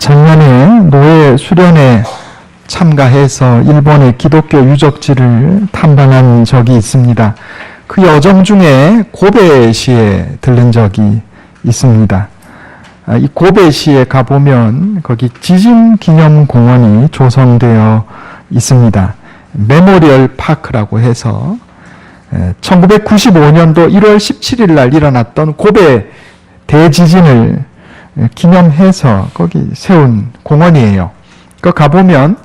작년에 노예 수련회 참가해서 일본의 기독교 유적지를 탐방한 적이 있습니다. 그 여정 중에 고베시에 들른 적이 있습니다. 이 고베시에 가보면 거기 지진기념공원이 조성되어 있습니다. 메모리얼 파크라고 해서 1995년도 1월 17일 날 일어났던 고베 대지진을 기념해서 거기 세운 공원이에요. 그 가보면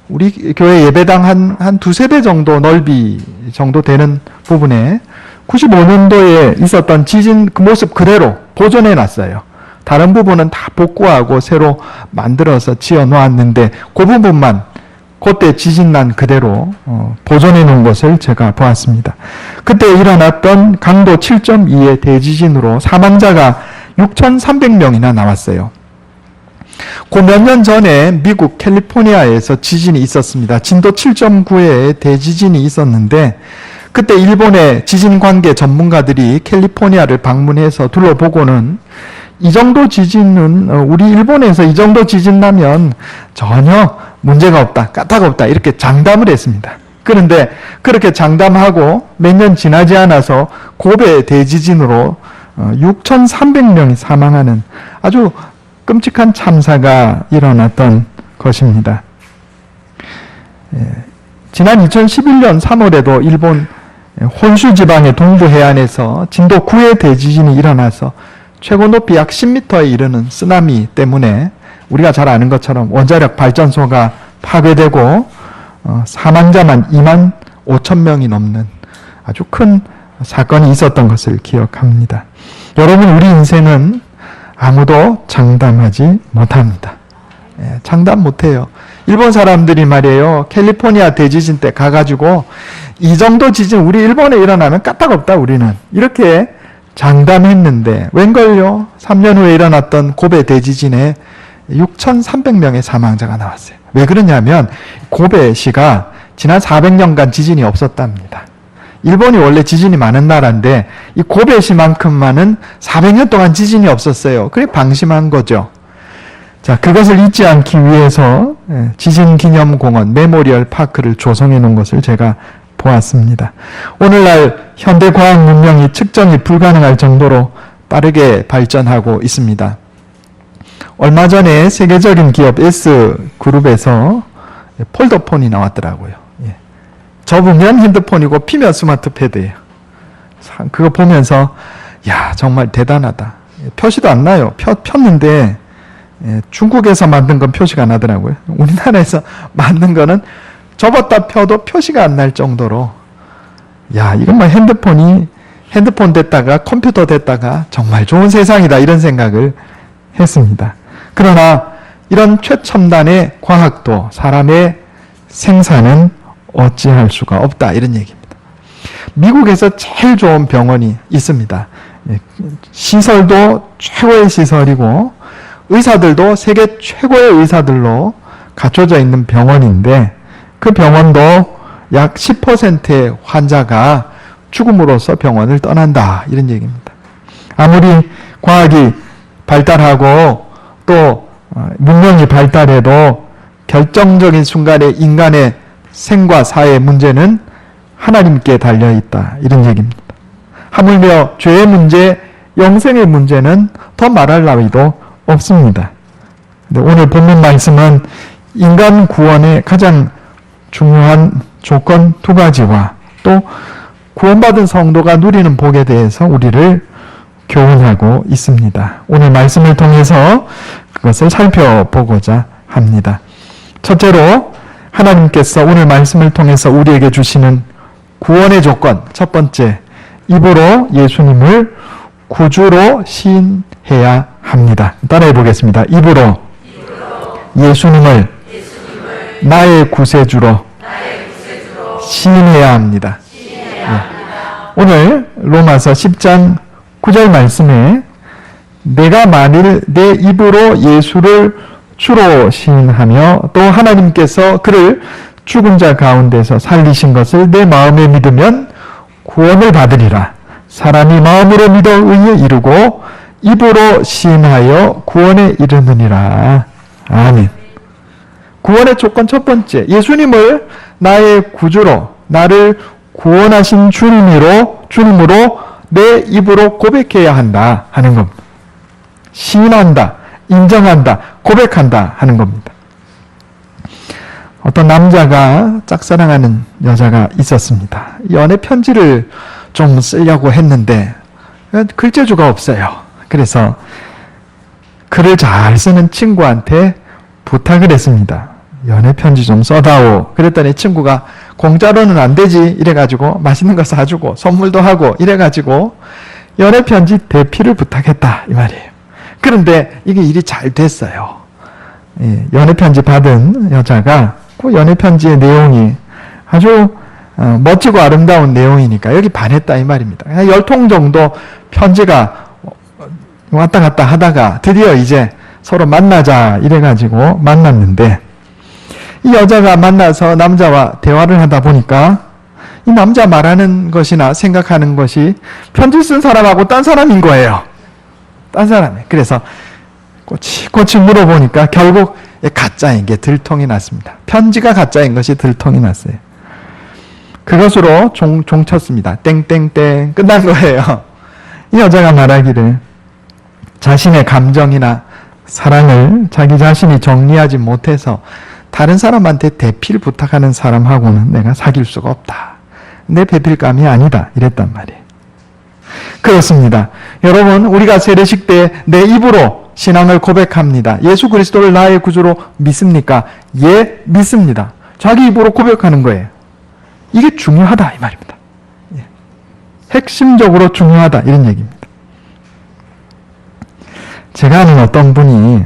우리 교회 예배당 한 두세 배 정도 넓이 정도 되는 부분에 95년도에 있었던 지진 그 모습 그대로 보존해 놨어요. 다른 부분은 다 복구하고 새로 만들어서 지어 놓았는데 그 부분만 그때 지진 난 그대로 보존해 놓은 것을 제가 보았습니다. 그때 일어났던 강도 7.2의 대지진으로 사망자가 6,300명이나 나왔어요. 그 몇 년 전에 미국 캘리포니아에서 지진이 있었습니다. 진도 7.9의 대지진이 있었는데 그때 일본의 지진관계 전문가들이 캘리포니아를 방문해서 둘러보고는 이 정도 지진은 우리 일본에서 이 정도 지진 나면 전혀 문제가 없다, 까딱 없다 이렇게 장담을 했습니다. 그런데 그렇게 장담하고 몇 년 지나지 않아서 고베 대지진으로 6,300명이 사망하는 아주 끔찍한 참사가 일어났던 것입니다. 지난 2011년 3월에도 일본 혼슈 지방의 동부 해안에서 진도 9의 대지진이 일어나서 최고 높이 약 10m에 이르는 쓰나미 때문에 우리가 잘 아는 것처럼 원자력 발전소가 파괴되고 사망자만 2만 5천 명이 넘는 아주 큰 사건이 있었던 것을 기억합니다. 여러분, 우리 인생은 아무도 장담하지 못합니다. 장담 못해요. 일본 사람들이 말이에요. 캘리포니아 대지진 때 가가지고 이 정도 지진 우리 일본에 일어나면 까딱없다 우리는. 이렇게 장담했는데 웬걸요? 3년 후에 일어났던 고베 대지진에 6,300명의 사망자가 나왔어요. 왜 그러냐면 고베시가 지난 400년간 지진이 없었답니다. 일본이 원래 지진이 많은 나라인데 이 고베시만큼만은 400년 동안 지진이 없었어요. 그래 방심한 거죠. 자, 그것을 잊지 않기 위해서 지진기념공원 메모리얼 파크를 조성해 놓은 것을 제가 보았습니다. 오늘날 현대과학 문명이 측정이 불가능할 정도로 빠르게 발전하고 있습니다. 얼마 전에 세계적인 기업 S그룹에서 폴더폰이 나왔더라고요. 접으면 핸드폰이고 피면 스마트 패드예요. 그거 보면서 야, 정말 대단하다. 표시도 안 나요. 폈는데 중국에서 만든 건 표시가 나더라고요. 우리나라에서 만든 거는 접었다 펴도 표시가 안 날 정도로 야, 이건 뭐 핸드폰 됐다가 컴퓨터 됐다가 정말 좋은 세상이다 이런 생각을 했습니다. 그러나 이런 최첨단의 과학도 사람의 생사는 어찌할 수가 없다 이런 얘기입니다. 미국에서 제일 좋은 병원이 있습니다. 시설도 최고의 시설이고 의사들도 세계 최고의 의사들로 갖춰져 있는 병원인데 그 병원도 약 10%의 환자가 죽음으로써 병원을 떠난다 이런 얘기입니다. 아무리 과학이 발달하고 또 문명이 발달해도 결정적인 순간에 인간의 생과 사의 문제는 하나님께 달려있다 이런 얘기입니다. 하물며 죄의 문제, 영생의 문제는 더 말할 나위도 없습니다. 오늘 본문 말씀은 인간 구원의 가장 중요한 조건 두 가지와 또 구원받은 성도가 누리는 복에 대해서 우리를 교훈하고 있습니다. 오늘 말씀을 통해서 그것을 살펴보고자 합니다. 첫째로 하나님께서 오늘 말씀을 통해서 우리에게 주시는 구원의 조건, 첫 번째, 입으로 예수님을 구주로 시인해야 합니다. 따라해 보겠습니다. 입으로 예수님을 나의 구세주로 시인해야 합니다. 오늘 로마서 10장 9절 말씀에 내가 만일 내 입으로 예수를 주로 시인하며 또 하나님께서 그를 죽은 자 가운데서 살리신 것을 내 마음에 믿으면 구원을 받으리라. 사람이 마음으로 믿어 의에 이르고 입으로 시인하여 구원에 이르느니라. 아멘. 구원의 조건 첫 번째, 예수님을 나의 구주로, 나를 구원하신 주님으로 내 입으로 고백해야 한다 하는 겁니다. 시인한다, 인정한다, 고백한다 하는 겁니다. 어떤 남자가 짝사랑하는 여자가 있었습니다. 연애 편지를 좀 쓰려고 했는데 글재주가 없어요. 그래서 글을 잘 쓰는 친구한테 부탁을 했습니다. 연애 편지 좀 써다오. 그랬더니 친구가 공짜로는 안 되지 이래가지고 맛있는 거 사주고 선물도 하고 이래가지고 연애 편지 대피를 부탁했다 이 말이에요. 그런데 이게 일이 잘 됐어요. 예, 연애 편지 받은 여자가 그 연애 편지의 내용이 아주 멋지고 아름다운 내용이니까 여기 반했다 이 말입니다. 10통 정도 편지가 왔다 갔다 하다가 드디어 이제 서로 만나자 이래가지고 만났는데 이 여자가 만나서 남자와 대화를 하다 보니까 이 남자 말하는 것이나 생각하는 것이 편지 쓴 사람하고 딴 사람인 거예요. 딴 사람이. 그래서 꼬치꼬치 물어보니까 결국 가짜인 게 들통이 났습니다. 편지가 가짜인 것이 들통이 났어요. 그것으로 종쳤습니다. 땡땡땡 끝난 거예요. 이 여자가 말하기를 자신의 감정이나 사랑을 자기 자신이 정리하지 못해서 다른 사람한테 대피를 부탁하는 사람하고는 내가 사귈 수가 없다. 내 배필감이 아니다. 이랬단 말이에요. 그렇습니다. 여러분, 우리가 세례식 때 내 입으로 신앙을 고백합니다. 예수 그리스도를 나의 구주로 믿습니까? 예, 믿습니다. 자기 입으로 고백하는 거예요. 이게 중요하다 이 말입니다. 예. 핵심적으로 중요하다 이런 얘기입니다. 제가 아는 어떤 분이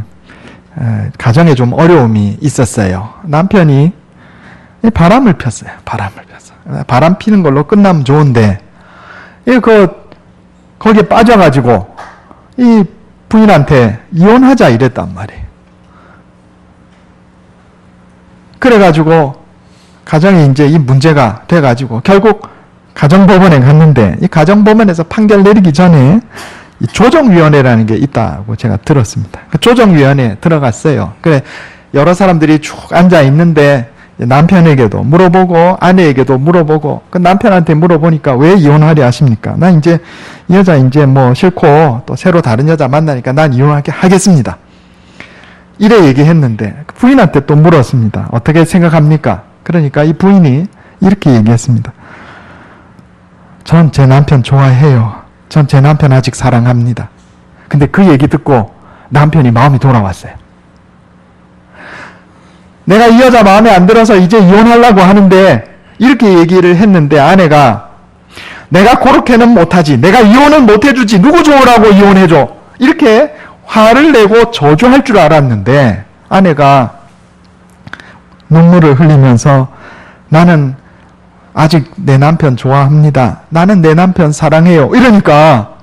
가정에 좀 어려움이 있었어요. 남편이 바람을 폈어요. 바람 피는 걸로 끝나면 좋은데 거기에 빠져가지고 이 부인한테 이혼하자 이랬단 말이에요. 그래가지고 가정에 이제 이 문제가 돼가지고 결국 가정법원에 갔는데 이 가정법원에서 판결 내리기 전에 이 조정위원회라는 게 있다고 제가 들었습니다. 그 조정위원회에 들어갔어요. 그래 여러 사람들이 쭉 앉아 있는데 남편에게도 물어보고 아내에게도 물어보고 그 남편한테 물어보니까 왜 이혼하려 하십니까? 난 이제 이 여자 이제 뭐 싫고 또 새로 다른 여자 만나니까 난 이혼하게 하겠습니다. 이래 얘기했는데 부인한테 또 물었습니다. 어떻게 생각합니까? 그러니까 이 부인이 이렇게 얘기했습니다. 전 제 남편 좋아해요. 전 제 남편 아직 사랑합니다. 근데 그 얘기 듣고 남편이 마음이 돌아왔어요. 내가 이 여자 마음에 안 들어서 이제 이혼하려고 하는데 이렇게 얘기를 했는데 아내가 내가 그렇게는 못하지. 내가 이혼을 못해주지. 누구 좋으라고 이혼해줘. 이렇게 화를 내고 저주할 줄 알았는데 아내가 눈물을 흘리면서 나는 아직 내 남편 좋아합니다. 나는 내 남편 사랑해요. 이러니까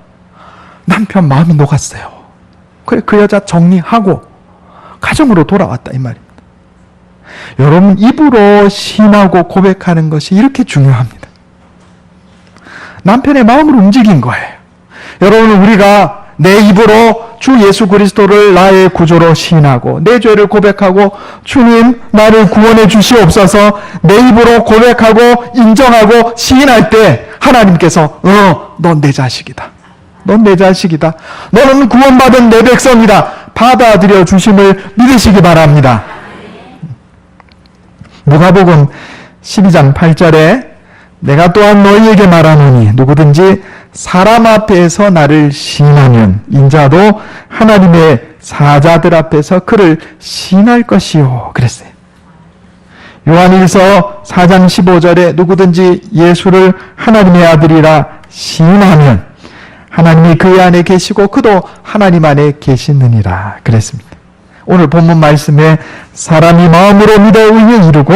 남편 마음이 녹았어요. 그래 그 여자 정리하고 가정으로 돌아왔다 이 말입니다. 여러분 입으로 신하고 고백하는 것이 이렇게 중요합니다. 남편의 마음을 움직인 거예요. 여러분 우리가 내 입으로 주 예수 그리스도를 나의 구주로 시인하고 내 죄를 고백하고 주님 나를 구원해 주시옵소서 내 입으로 고백하고 인정하고 시인할 때 하나님께서 넌 내 자식이다. 넌 내 자식이다. 너는 구원받은 내 백성이다. 받아들여 주심을 믿으시기 바랍니다. 누가복음 12장 8절에 내가 또한 너희에게 말하노니 누구든지 사람 앞에서 나를 시인하면 인자도 하나님의 사자들 앞에서 그를 시인할 것이요 그랬어요. 요한일서 4장 15절에 누구든지 예수를 하나님의 아들이라 시인하면 하나님이 그의 안에 계시고 그도 하나님 안에 계시느니라 그랬습니다. 오늘 본문 말씀에 사람이 마음으로 믿어 의에 이르고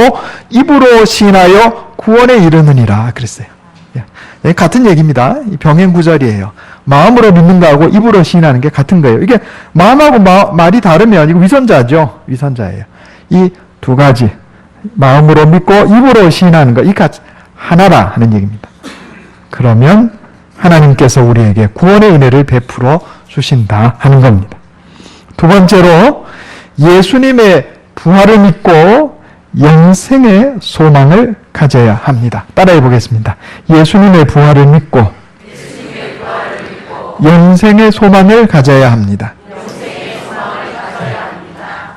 입으로 시인하여 구원에 이르느니라 그랬어요. 같은 얘기입니다. 병행 구절이에요. 마음으로 믿는 거하고 입으로 시인하는 게 같은 거예요. 이게 마음하고 말이 다르면 이거 위선자죠. 위선자예요. 이 두 가지 마음으로 믿고 입으로 시인하는 거 이 같이 하나라 하는 얘기입니다. 그러면 하나님께서 우리에게 구원의 은혜를 베풀어 주신다 하는 겁니다. 두 번째로 예수님의 부활을 믿고 영생의 소망을 가져야 합니다. 따라해 보겠습니다. 예수님의 부활을 믿고 영생의 소망을 가져야 합니다.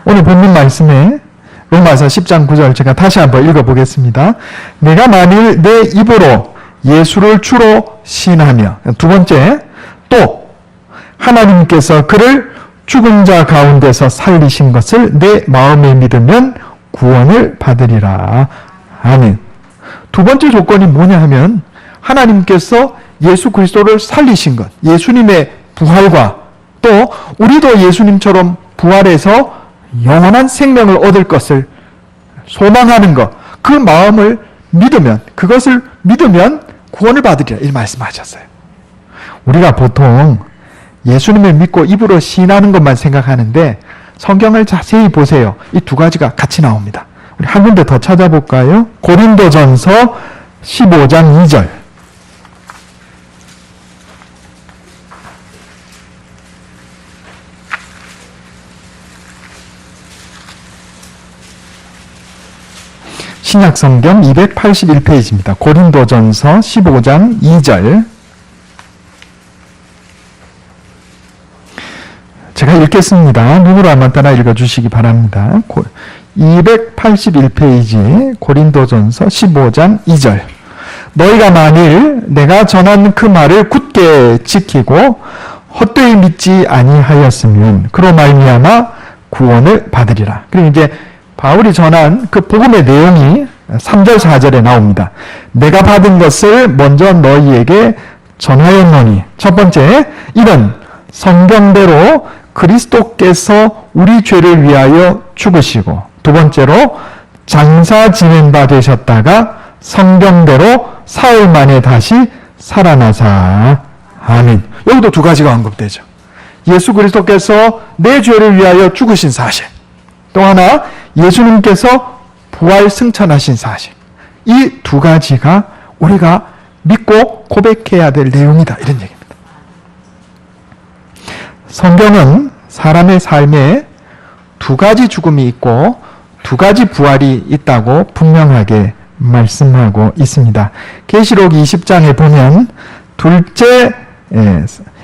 오늘 본문 말씀에 로마서 10장 9절 제가 다시 한번 읽어보겠습니다. 내가 만일 내 입으로 예수를 주로 시인하며, 두 번째, 또 하나님께서 그를 죽은 자 가운데서 살리신 것을 내 마음에 믿으면 구원을 받으리라. 아멘. 두 번째 조건이 뭐냐 하면 하나님께서 예수 그리스도를 살리신 것, 예수님의 부활과 또 우리도 예수님처럼 부활해서 영원한 생명을 얻을 것을 소망하는 것, 그 마음을 믿으면, 그것을 믿으면 구원을 받으리라 이 말씀하셨어요. 우리가 보통 예수님을 믿고 입으로 시인하는 것만 생각하는데 성경을 자세히 보세요. 이 두 가지가 같이 나옵니다. 우리 한 군데 더 찾아볼까요? 고린도전서 15장 2절. 신약성경 281페이지입니다. 고린도전서 15장 2절. 제가 읽겠습니다. 눈으로 한번 따라 읽어주시기 바랍니다. 281페이지 고린도전서 15장 2절. 너희가 만일 내가 전한 그 말을 굳게 지키고 헛되이 믿지 아니하였으면 그로 말미암아 구원을 받으리라. 그리고 이제 바울이 전한 그 복음의 내용이 3절 4절에 나옵니다. 내가 받은 것을 먼저 너희에게 전하였노니, 첫 번째, 이는 성경대로 그리스도께서 우리 죄를 위하여 죽으시고, 두 번째로 장사 지낸 바 되셨다가 성경대로 사흘 만에 다시 살아나사. 아멘. 여기도 두 가지가 언급되죠. 예수 그리스도께서 내 죄를 위하여 죽으신 사실, 또 하나 예수님께서 부활 승천하신 사실, 이 두 가지가 우리가 믿고 고백해야 될 내용이다 이런 얘기입니다. 성경은 사람의 삶에 두 가지 죽음이 있고 두 가지 부활이 있다고 분명하게 말씀하고 있습니다. 계시록 20장에 보면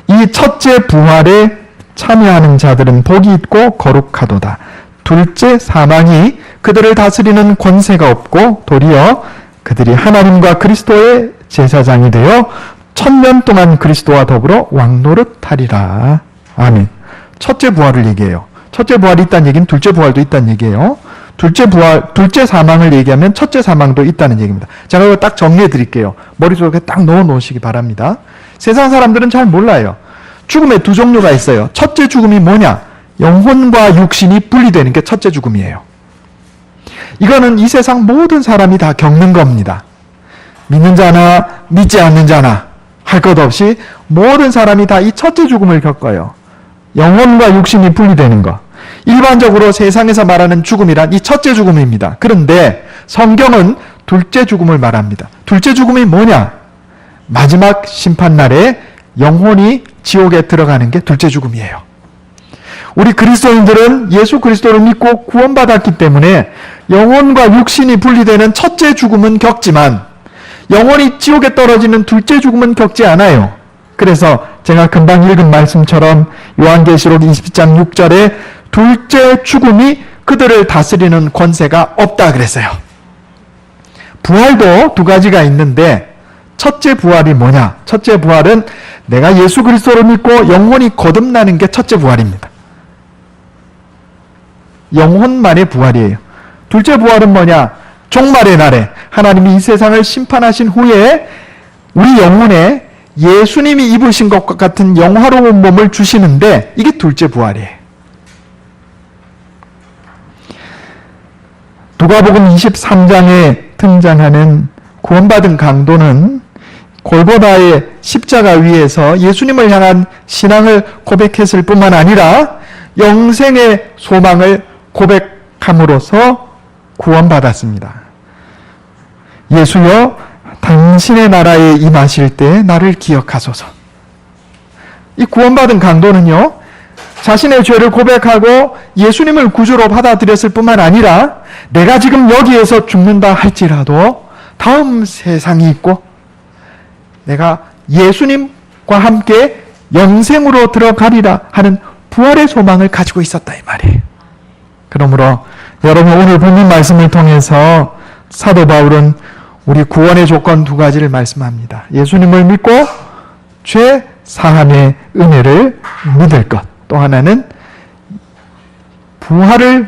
이 첫째 부활에 참여하는 자들은 복이 있고 거룩하도다. 둘째 사망이 그들을 다스리는 권세가 없고 도리어 그들이 하나님과 그리스도의 제사장이 되어 1000년 동안 그리스도와 더불어 왕노릇하리라. 아멘. 첫째 부활을 얘기해요. 첫째 부활이 있다는 얘기는 둘째 부활도 있다는 얘기예요. 둘째 사망을 얘기하면 첫째 사망도 있다는 얘기입니다. 제가 이거 딱 정리해 드릴게요. 머릿속에 딱 넣어 놓으시기 바랍니다. 세상 사람들은 잘 몰라요. 죽음의 두 종류가 있어요. 첫째 죽음이 뭐냐? 영혼과 육신이 분리되는 게 첫째 죽음이에요. 이거는 이 세상 모든 사람이 다 겪는 겁니다. 믿는 자나 믿지 않는 자나 할 것 없이 모든 사람이 다 이 첫째 죽음을 겪어요. 영혼과 육신이 분리되는 거. 일반적으로 세상에서 말하는 죽음이란 이 첫째 죽음입니다. 그런데 성경은 둘째 죽음을 말합니다. 둘째 죽음이 뭐냐? 마지막 심판날에 영혼이 지옥에 들어가는 게 둘째 죽음이에요. 우리 그리스도인들은 예수 그리스도를 믿고 구원받았기 때문에 영혼과 육신이 분리되는 첫째 죽음은 겪지만 영혼이 지옥에 떨어지는 둘째 죽음은 겪지 않아요. 그래서 제가 금방 읽은 말씀처럼 요한계시록 20장 6절에 둘째 죽음이 그들을 다스리는 권세가 없다 그랬어요. 부활도 두 가지가 있는데 첫째 부활이 뭐냐? 첫째 부활은 내가 예수 그리스도를 믿고 영혼이 거듭나는 게 첫째 부활입니다. 영혼만의 부활이에요. 둘째 부활은 뭐냐? 종말의 날에 하나님이 이 세상을 심판하신 후에 우리 영혼에 예수님이 입으신 것과 같은 영화로운 몸을 주시는데 이게 둘째 부활이에요. 누가복음 23장에 등장하는 구원받은 강도는 골고다의 십자가 위에서 예수님을 향한 신앙을 고백했을 뿐만 아니라 영생의 소망을 고백함으로써 구원받았습니다. 예수여, 당신의 나라에 임하실 때 나를 기억하소서. 이 구원받은 강도는요, 자신의 죄를 고백하고 예수님을 구주로 받아들였을 뿐만 아니라 내가 지금 여기에서 죽는다 할지라도 다음 세상이 있고 내가 예수님과 함께 영생으로 들어가리라 하는 부활의 소망을 가지고 있었다 이 말이에요. 그러므로 여러분 오늘 본문 말씀을 통해서 사도 바울은 우리 구원의 조건 두 가지를 말씀합니다. 예수님을 믿고 죄 사함의 은혜를 믿을 것. 또 하나는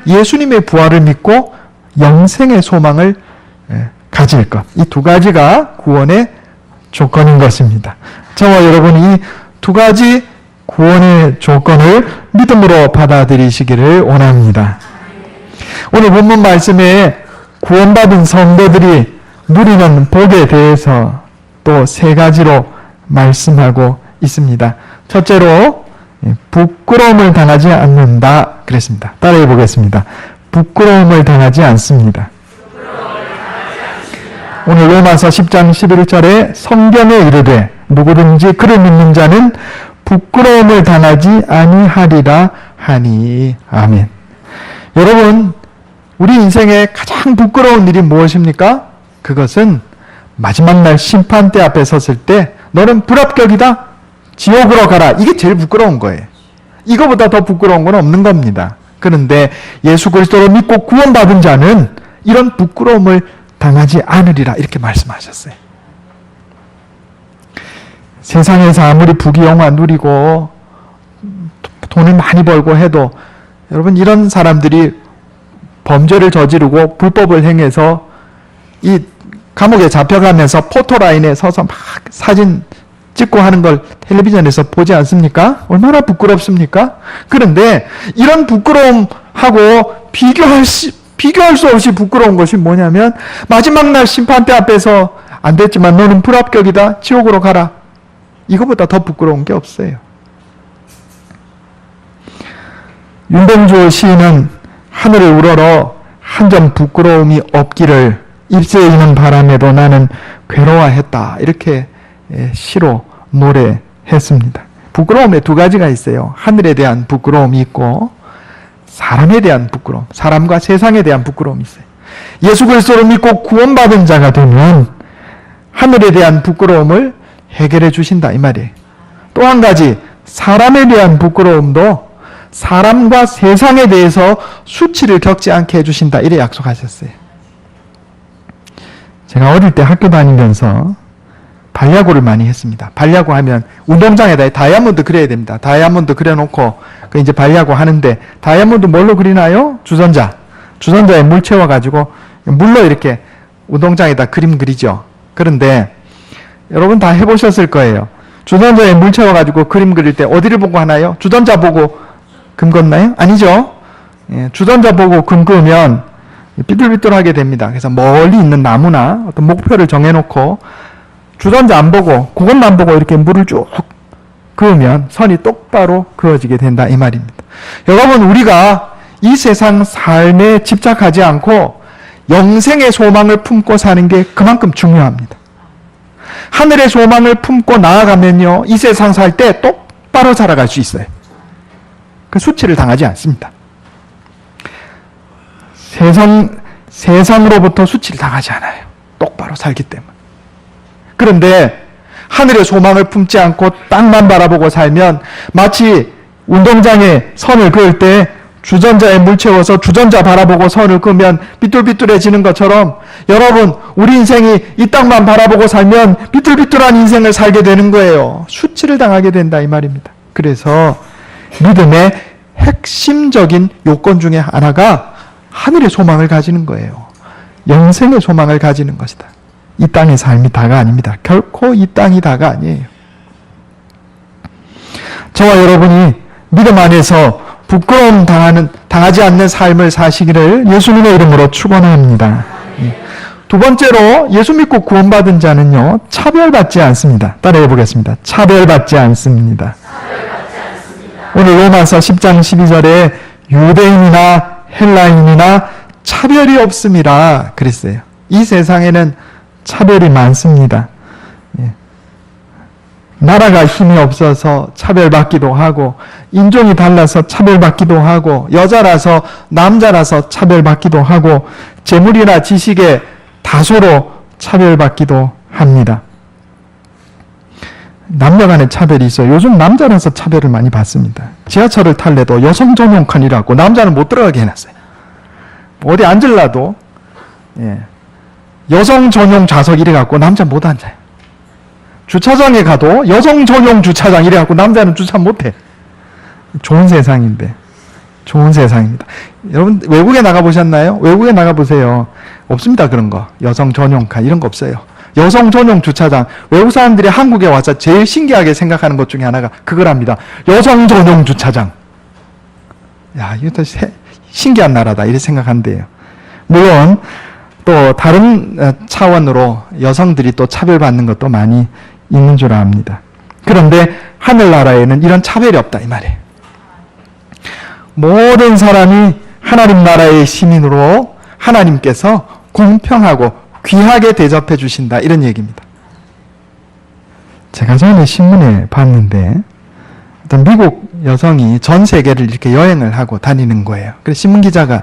예수님의 부활을 믿고 영생의 소망을 가질 것. 이 두 가지가 구원의 조건인 것입니다. 저와 여러분이 이 두 가지 구원의 조건을 믿음으로 받아들이시기를 원합니다. 오늘 본문 말씀에 구원받은 성도들이 누리는 복에 대해서 또 세 가지로 말씀하고 있습니다. 첫째로 부끄러움을 당하지 않는다 그랬습니다. 따라해 보겠습니다. 부끄러움을 당하지 않습니다. 오늘 로마서 10장 11절에 성경에 이르되 누구든지 그를 믿는 자는 부끄러움을 당하지 아니하리라 하니. 아멘. 여러분, 우리 인생의 가장 부끄러운 일이 무엇입니까? 그것은 마지막 날 심판대 앞에 섰을 때 너는 불합격이다. 지옥으로 가라. 이게 제일 부끄러운 거예요. 이거보다 더 부끄러운 건 없는 겁니다. 그런데 예수 그리스도를 믿고 구원받은 자는 이런 부끄러움을 당하지 않으리라 이렇게 말씀하셨어요. 세상에서 아무리 부귀영화 누리고 돈을 많이 벌고 해도 여러분 이런 사람들이 범죄를 저지르고 불법을 행해서 이 감옥에 잡혀가면서 포토라인에 서서 막 사진 찍고 하는 걸 텔레비전에서 보지 않습니까? 얼마나 부끄럽습니까? 그런데 이런 부끄러움하고 비교할 수 없이 부끄러운 것이 뭐냐면 마지막 날 심판대 앞에서 안 됐지만 너는 불합격이다. 지옥으로 가라. 이거보다 더 부끄러운 게 없어요. 윤봉주 시인은 하늘을 우러러 한 점 부끄러움이 없기를 입새에 있는 바람에도 나는 괴로워했다. 이렇게 시로 노래했습니다. 부끄러움에 두 가지가 있어요. 하늘에 대한 부끄러움이 있고 사람에 대한 부끄러움, 사람과 세상에 대한 부끄러움이 있어요. 예수 그리스도를 믿고 구원받은 자가 되면 하늘에 대한 부끄러움을 해결해 주신다 이 말이에요. 또 한 가지 사람에 대한 부끄러움도 사람과 세상에 대해서 수치를 겪지 않게 해주신다 이래 약속하셨어요. 제가 어릴 때 학교 다니면서 발야구를 많이 했습니다. 발야구 하면 운동장에다 다이아몬드 그려야 됩니다. 다이아몬드 그려놓고 이제 발야구 하는데 다이아몬드 뭘로 그리나요? 주전자에 물 채워가지고 물로 이렇게 운동장에다 그림 그리죠. 그런데 여러분 다 해보셨을 거예요. 주전자에 물 채워가지고 그림 그릴 때 어디를 보고 하나요? 주전자 보고 금 걷나요? 아니죠. 주전자 보고 금 그으면 삐뚤삐뚤하게 됩니다. 그래서 멀리 있는 나무나 어떤 목표를 정해놓고 주전자 안 보고 그것만 보고 이렇게 물을 쭉 그으면 선이 똑바로 그어지게 된다 이 말입니다. 여러분 우리가 이 세상 삶에 집착하지 않고 영생의 소망을 품고 사는 게 그만큼 중요합니다. 하늘의 소망을 품고 나아가면요 이 세상 살 때 똑바로 살아갈 수 있어요. 그 수치를 당하지 않습니다. 세상으로부터 수치를 당하지 않아요. 똑바로 살기 때문에. 그런데 하늘의 소망을 품지 않고 땅만 바라보고 살면 마치 운동장에 선을 그을 때 주전자에 물 채워서 주전자 바라보고 선을 그으면 삐뚤삐뚤해지는 것처럼 여러분 우리 인생이 이 땅만 바라보고 살면 삐뚤삐뚤한 인생을 살게 되는 거예요. 수치를 당하게 된다 이 말입니다. 그래서 믿음의 핵심적인 요건 중에 하나가 하늘의 소망을 가지는 거예요. 영생의 소망을 가지는 것이다. 이 땅의 삶이 다가 아닙니다. 결코 이 땅이 다가 아니에요. 저와 여러분이 믿음 안에서 부끄러움 당하지 않는 삶을 사시기를 예수님의 이름으로 축원합니다. 두 번째로 예수 믿고 구원받은 자는요 차별받지 않습니다. 따라해 보겠습니다. 차별받지 않습니다. 오늘 로마서 10장 12절에 유대인이나 헬라인이나 차별이 없음이라 그랬어요. 이 세상에는 차별이 많습니다. 나라가 힘이 없어서 차별받기도 하고, 인종이 달라서 차별받기도 하고, 여자라서 남자라서 차별받기도 하고, 재물이나 지식의 다소로 차별받기도 합니다. 남녀 간의 차별이 있어요. 요즘 남자라서 차별을 많이 받습니다. 지하철을 탈래도 여성 전용 칸이라고 남자는 못 들어가게 해놨어요. 어디 앉으려도 여성 전용 좌석 이래갖고 남자 못 앉아요. 주차장에 가도 여성 전용 주차장 이래갖고 남자는 주차 못해. 좋은 세상인데. 좋은 세상입니다. 여러분 외국에 나가보셨나요? 외국에 나가보세요. 없습니다. 그런 거. 여성 전용칸 이런 거 없어요. 여성 전용 주차장. 외국 사람들이 한국에 와서 제일 신기하게 생각하는 것 중에 하나가 그거랍니다. 여성 전용 주차장. 야, 이거 신기한 나라다 이렇게 생각한대요. 물론 또 다른 차원으로 여성들이 또 차별받는 것도 많이 있는 줄 압니다. 그런데 하늘나라에는 이런 차별이 없다 이 말이에요. 모든 사람이 하나님 나라의 시민으로 하나님께서 공평하고 귀하게 대접해 주신다 이런 얘기입니다. 제가 전에 신문에 봤는데 어떤 미국 여성이 전 세계를 이렇게 여행을 하고 다니는 거예요. 그래서 신문기자가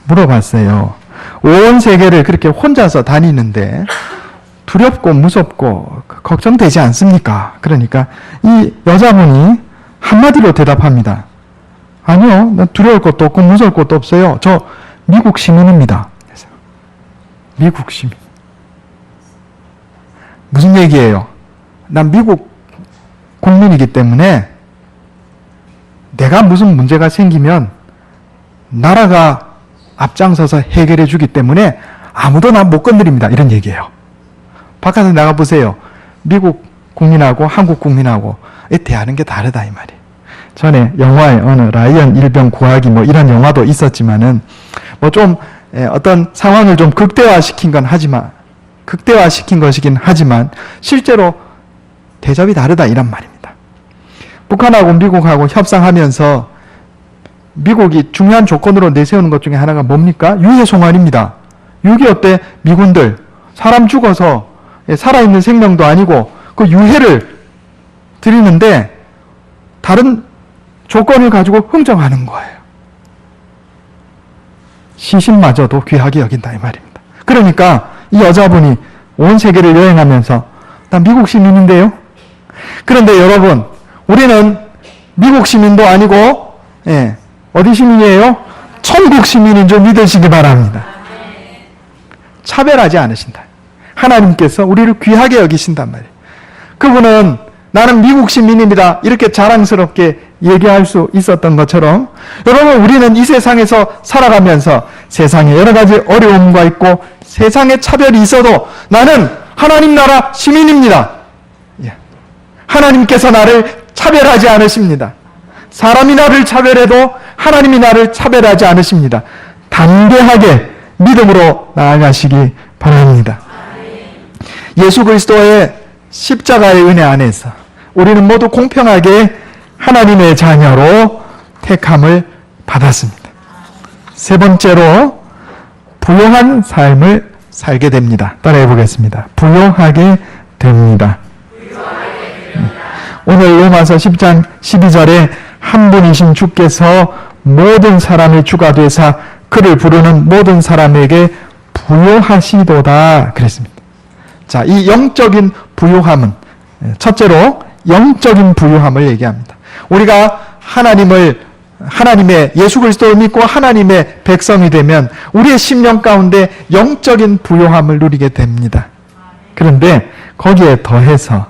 물어봤어요. 온 세계를 그렇게 혼자서 다니는데 두렵고 무섭고 걱정되지 않습니까? 그러니까 이 여자분이 한마디로 대답합니다. 아니요, 난 두려울 것도 없고 무서울 것도 없어요. 저 미국 시민입니다. 미국 시민. 무슨 얘기예요? 난 미국 국민이기 때문에 내가 무슨 문제가 생기면 나라가 앞장서서 해결해 주기 때문에 아무도 나 못 건드립니다. 이런 얘기예요. 바깥에 나가보세요. 미국 국민하고 한국 국민하고 대하는 게 다르다 이 말이에요. 전에 영화에 어느 라이언 일병 구하기 뭐 이런 영화도 있었지만은 뭐 좀 어떤 상황을 좀 극대화시킨 것이긴 하지만 실제로 대접이 다르다 이란 말입니다. 북한하고 미국하고 협상하면서 미국이 중요한 조건으로 내세우는 것 중에 하나가 뭡니까? 유해 송환입니다. 6.25 때 미군들 사람 죽어서 살아있는 생명도 아니고 그 유해를 드리는데 다른 조건을 가지고 흥정하는 거예요. 시신마저도 귀하게 여긴다 이 말입니다. 그러니까 이 여자분이 온 세계를 여행하면서 나 미국 시민인데요. 그런데 여러분 우리는 미국 시민도 아니고 어디 시민이에요? 천국 시민인 줄 믿으시기 바랍니다. 차별하지 않으신다. 하나님께서 우리를 귀하게 여기신단 말이에요. 그분은 나는 미국 시민입니다. 이렇게 자랑스럽게 얘기할 수 있었던 것처럼 여러분 우리는 이 세상에서 살아가면서 세상에 여러 가지 어려움과 있고 세상에 차별이 있어도 나는 하나님 나라 시민입니다. 하나님께서 나를 차별하지 않으십니다. 사람이 나를 차별해도 하나님이 나를 차별하지 않으십니다. 담대하게 믿음으로 나아가시기 바랍니다. 예수 그리스도의 십자가의 은혜 안에서 우리는 모두 공평하게 하나님의 자녀로 택함을 받았습니다. 세 번째로 부요한 삶을 살게 됩니다. 따라해 보겠습니다. 부요하게 됩니다. 오늘 로마서 10장 12절에 한 분이신 주께서 모든 사람의 주가 되사 그를 부르는 모든 사람에게 부요하시도다 그랬습니다. 자, 이 영적인 부요함은 첫째로 영적인 부요함을 얘기합니다. 우리가 하나님의 예수 그리스도를 믿고 하나님의 백성이 되면 우리의 심령 가운데 영적인 부요함을 누리게 됩니다. 그런데 거기에 더해서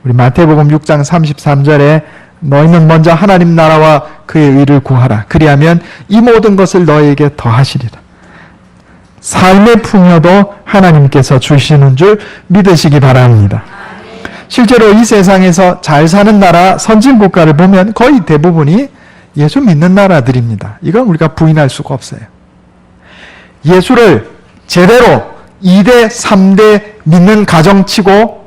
우리 마태복음 6장 33절에 너희는 먼저 하나님 나라와 그의 의를 구하라. 그리하면 이 모든 것을 너희에게 더하시리라. 삶의 풍요도 하나님께서 주시는 줄 믿으시기 바랍니다. 실제로 이 세상에서 잘 사는 나라 선진국가를 보면 거의 대부분이 예수 믿는 나라들입니다. 이건 우리가 부인할 수가 없어요. 예수를 제대로 2대, 3대 믿는 가정치고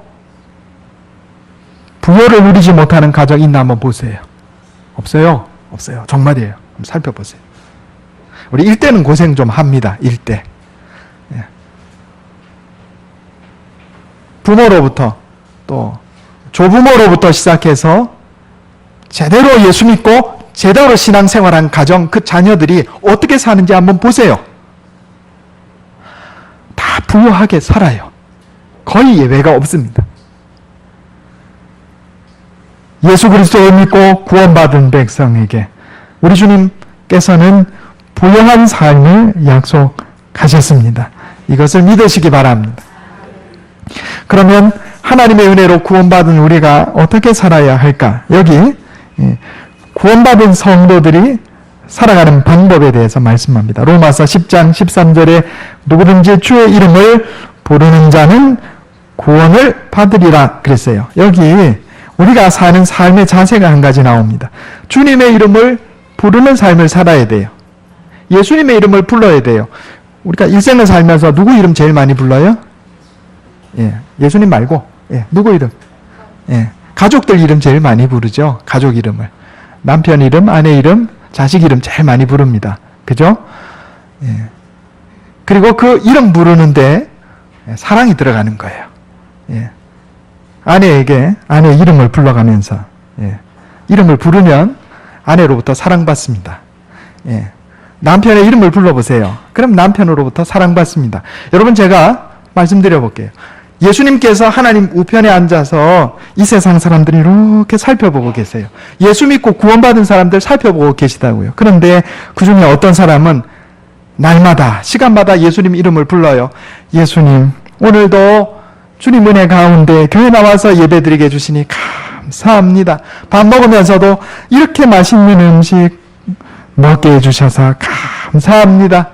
부요를 누리지 못하는 가정이 있나 한번 보세요. 없어요. 없어요. 정말이에요. 한번 살펴보세요. 우리 1대는 고생 좀 합니다. 1대. 부모로부터 또 조부모로부터 시작해서 제대로 예수 믿고 제대로 신앙생활한 가정, 그 자녀들이 어떻게 사는지 한번 보세요. 다 부유하게 살아요. 거의 예외가 없습니다. 예수 그리스도를 믿고 구원받은 백성에게 우리 주님께서는 부유한 삶을 약속하셨습니다. 이것을 믿으시기 바랍니다. 그러면 하나님의 은혜로 구원받은 우리가 어떻게 살아야 할까? 여기 구원받은 성도들이 살아가는 방법에 대해서 말씀합니다. 로마서 10장 13절에 누구든지 주의 이름을 부르는 자는 구원을 받으리라 그랬어요. 여기 우리가 사는 삶의 자세가 한 가지 나옵니다. 주님의 이름을 부르는 삶을 살아야 돼요. 예수님의 이름을 불러야 돼요. 우리가 일생을 살면서 누구 이름 제일 많이 불러요? 예수님 말고 누구 이름? 가족들 이름 제일 많이 부르죠. 가족 이름을. 남편 이름, 아내 이름, 자식 이름 제일 많이 부릅니다. 그죠? 그리고 그 이름 부르는데 사랑이 들어가는 거예요. 아내에게 아내 이름을 불러가면서 이름을 부르면 아내로부터 사랑받습니다. 남편의 이름을 불러보세요. 그럼 남편으로부터 사랑받습니다. 여러분 제가 말씀드려 볼게요. 예수님께서 하나님 우편에 앉아서 이 세상 사람들이 이렇게 살펴보고 계세요. 예수 믿고 구원받은 사람들 살펴보고 계시다고요. 그런데 그 중에 어떤 사람은 날마다 시간마다 예수님 이름을 불러요. 예수님 오늘도 주님 은혜 가운데 교회 나와서 예배드리게 해주시니 감사합니다. 밥 먹으면서도 이렇게 맛있는 음식 먹게 해주셔서 감사합니다.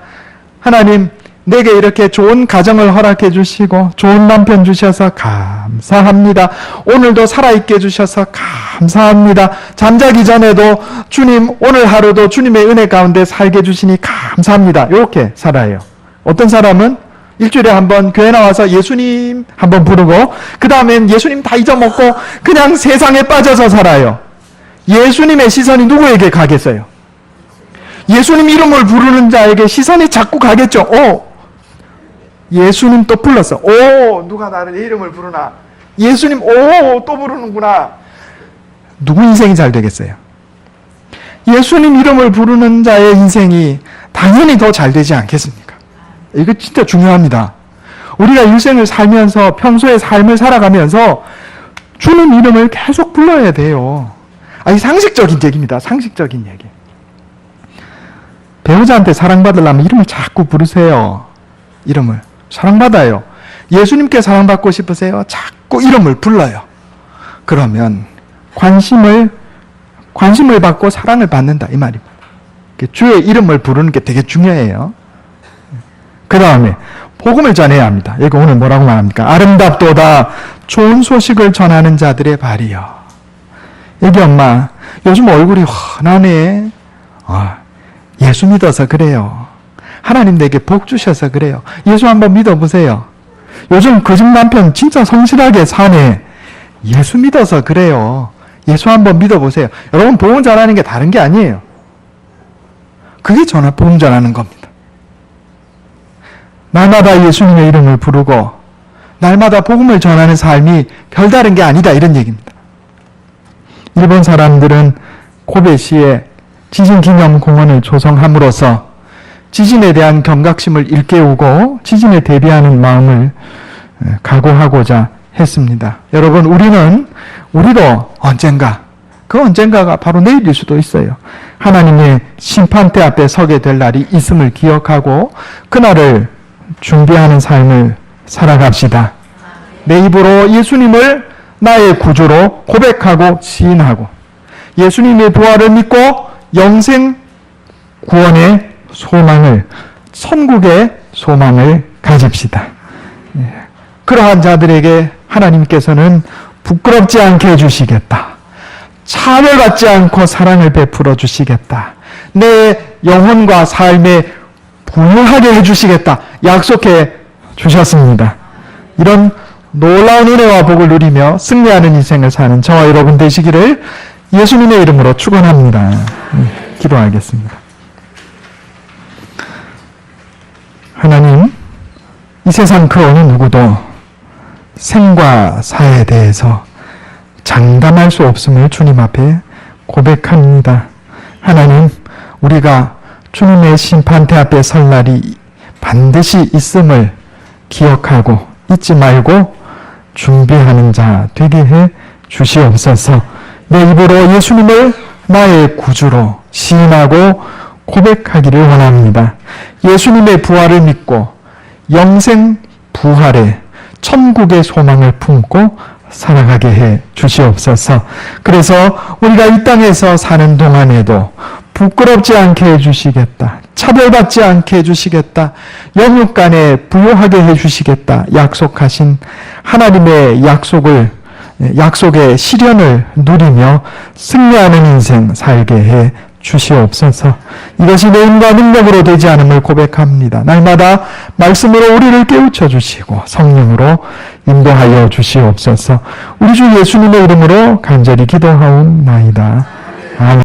하나님 내게 이렇게 좋은 가정을 허락해 주시고 좋은 남편 주셔서 감사합니다. 오늘도 살아있게 해주셔서 감사합니다. 잠자기 전에도 주님 오늘 하루도 주님의 은혜 가운데 살게 해주시니 감사합니다. 이렇게 살아요. 어떤 사람은 일주일에 한번 교회 나와서 예수님 한번 부르고 그 다음엔 예수님 다 잊어먹고 그냥 세상에 빠져서 살아요. 예수님의 시선이 누구에게 가겠어요? 예수님 이름을 부르는 자에게 시선이 자꾸 가겠죠. 예수님 또 불렀어. 누가 나를 내 이름을 부르나. 예수님 또 부르는구나. 누구 인생이 잘 되겠어요? 예수님 이름을 부르는 자의 인생이 당연히 더 잘 되지 않겠습니까? 이거 진짜 중요합니다. 우리가 일생을 살면서 평소에 삶을 살아가면서 주님 이름을 계속 불러야 돼요. 아니 상식적인 얘기입니다. 상식적인 얘기. 배우자한테 사랑받으려면 이름을 자꾸 부르세요. 이름을. 사랑받아요. 예수님께 사랑받고 싶으세요? 자꾸 이름을 불러요. 그러면 관심을 받고 사랑을 받는다 이 말입니다. 주의 이름을 부르는 게 되게 중요해요. 그 다음에 복음을 전해야 합니다. 여기 오늘 뭐라고 말합니까? 아름답도다 좋은 소식을 전하는 자들의 발이요. 여기 엄마 요즘 얼굴이 환하네. 예수 믿어서 그래요. 하나님 내게 복 주셔서 그래요. 예수 한번 믿어보세요. 요즘 그 집 남편 진짜 성실하게 사네. 예수 믿어서 그래요. 예수 한번 믿어보세요. 여러분 복음 전하는 게 다른 게 아니에요. 그게 복음 전하는 겁니다. 날마다 예수님의 이름을 부르고 날마다 복음을 전하는 삶이 별다른 게 아니다 이런 얘기입니다. 일본 사람들은 고베시에 지진기념공원을 조성함으로써 지진에 대한 경각심을 일깨우고 지진에 대비하는 마음을 각오하고자 했습니다. 여러분 우리도 언젠가 그 언젠가가 바로 내일일 수도 있어요. 하나님의 심판대 앞에 서게 될 날이 있음을 기억하고 그날을 준비하는 삶을 살아갑시다. 내 입으로 예수님을 나의 구주로 고백하고 시인하고 예수님의 부활을 믿고 영생 구원의 소망을 천국의 소망을 가집시다. 그러한 자들에게 하나님께서는 부끄럽지 않게 해주시겠다. 차별받지 않고 사랑을 베풀어 주시겠다. 내 영혼과 삶에 부유하게 해주시겠다. 약속해 주셨습니다. 이런 놀라운 은혜와 복을 누리며 승리하는 인생을 사는 저와 여러분 되시기를 예수님의 이름으로 축원합니다. 기도하겠습니다. 하나님, 이 세상 그 어느 누구도 생과 사에 대해서 장담할 수 없음을 주님 앞에 고백합니다. 하나님, 우리가 주님의 심판대 앞에 설 날이 반드시 있음을 기억하고 잊지 말고 준비하는 자 되게 해 주시옵소서. 내 입으로 예수님을 나의 구주로 시인하고 고백하기를 원합니다. 예수님의 부활을 믿고 영생 부활의 천국의 소망을 품고 살아가게 해 주시옵소서. 그래서 우리가 이 땅에서 사는 동안에도 부끄럽지 않게 해주시겠다. 차별받지 않게 해주시겠다. 영육간에 부요하게 해주시겠다. 약속하신 하나님의 약속의 실현을 누리며 승리하는 인생 살게 해 주시옵소서. 이것이 내 힘과 능력으로 되지 않음을 고백합니다. 날마다 말씀으로 우리를 깨우쳐 주시고 성령으로 인도하여 주시옵소서. 우리 주 예수님의 이름으로 간절히 기도하옵나이다. 아멘.